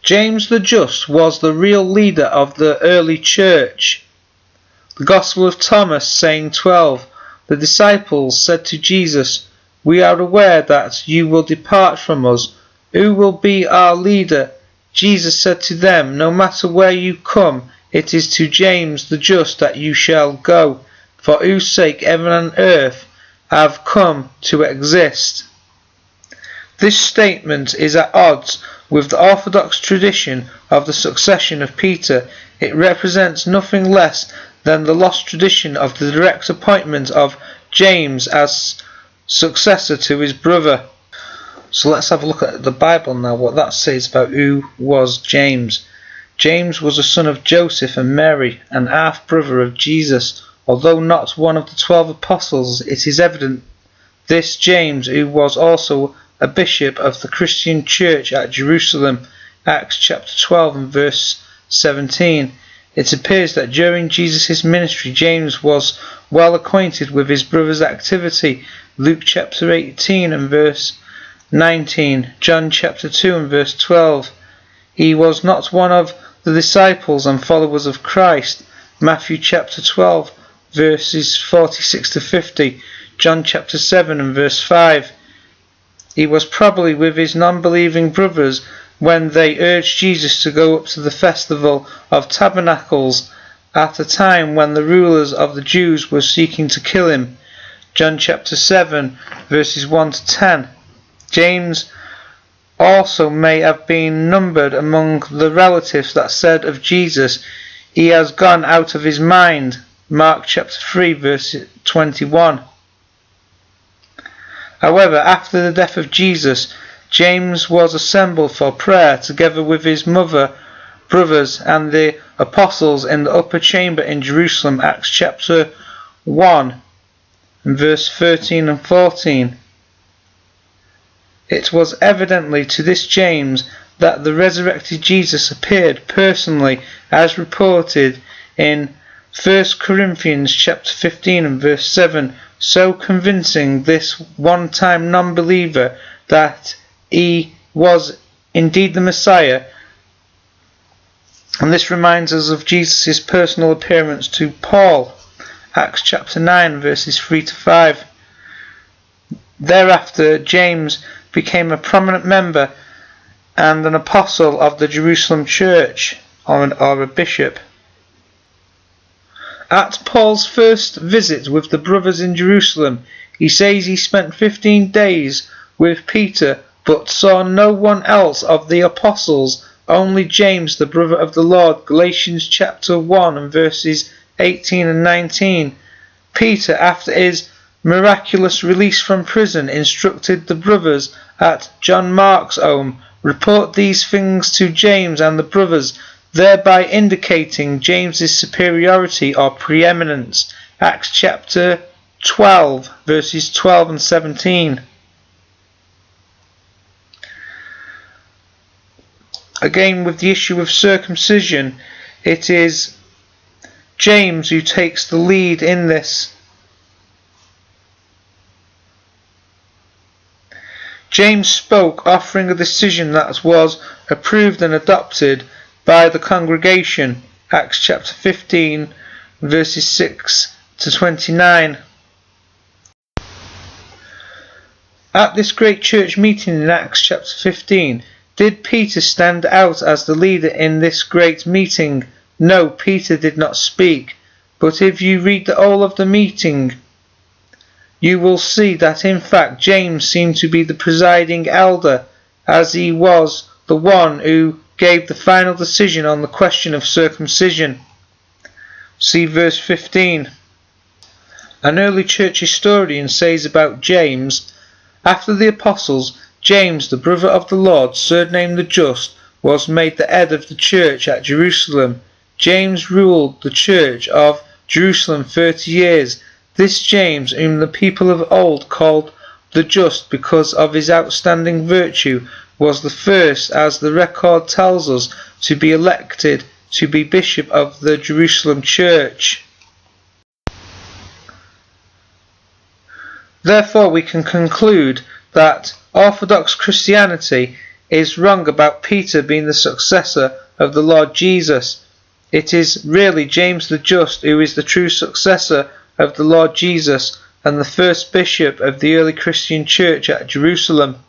James the Just was the real leader of the early church. The Gospel of Thomas, saying 12, the disciples said to Jesus, "We are aware that you will depart from us. Who will be our leader?" Jesus said to them, "No matter where you come, it is to James the Just that you shall go, for whose sake heaven and earth have come to exist." This statement is at odds with the orthodox tradition of the succession of Peter. It represents nothing less than the lost tradition of the direct appointment of James as successor to his brother. So let's have a look at the Bible now, what that says about who was James. James was a son of Joseph and Mary, an half-brother of Jesus. Although not one of the 12 apostles, it is evident this James, who was also a bishop of the Christian church at Jerusalem, Acts chapter 12 and verse 17. It appears that during Jesus' ministry, James was well acquainted with his brother's activity. Luke chapter 18 and verse 19, John chapter 2 and verse 12. He was not one of the disciples and followers of Christ. Matthew chapter 12 verses 46 to 50, John chapter 7 and verse 5. He was probably with his non-believing brothers when they urged Jesus to go up to the festival of tabernacles at a time when the rulers of the Jews were seeking to kill him. John chapter 7 verses 1 to 10. James also may have been numbered among the relatives that said of Jesus, "He has gone out of his mind." Mark chapter 3 verse 21. However, after the death of Jesus, James was assembled for prayer together with his mother, brothers, and the apostles in the upper chamber in Jerusalem, Acts chapter 1 and verse 13 and 14. It was evidently to this James that the resurrected Jesus appeared personally, as reported in 1 Corinthians chapter 15 and verse 7, so convincing this one-time non-believer that he was indeed the Messiah. And this reminds us of Jesus' personal appearance to Paul, Acts chapter 9 verses 3 to 5. Thereafter, James became a prominent member and an apostle of the Jerusalem church, or a bishop. At Paul's first visit with the brothers in Jerusalem, he says he spent 15 days with Peter, but saw no one else of the apostles, only James, the brother of the Lord, Galatians chapter 1 and verses 18 and 19. Peter, after his miraculous release from prison, instructed the brothers at John Mark's home, report these things to James and the brothers, thereby indicating James's superiority or preeminence. Acts chapter 12 verses 12 and 17. Again, with the issue of circumcision, it is James who takes the lead in this. James spoke, offering a decision that was approved and adopted by the congregation. Acts chapter 15 verses 6 to 29. At this great church meeting in Acts chapter 15, did Peter stand out as the leader in this great meeting? No, Peter did not speak. But if you read the whole of the meeting, you will see that in fact James seemed to be the presiding elder, as he was the one who gave the final decision on the question of circumcision. See verse 15. An early church historian says about James, after the apostles, James, the brother of the Lord, surnamed the Just, was made the head of the church at Jerusalem. James ruled the church of Jerusalem 30 years. This James, whom the people of old called the Just because of his outstanding virtue, was the first, as the record tells us, to be elected to be bishop of the Jerusalem church. Therefore we can conclude that Orthodox Christianity is wrong about Peter being the successor of the Lord Jesus. It is really James the Just who is the true successor of the Lord Jesus and the first bishop of the early Christian church at Jerusalem.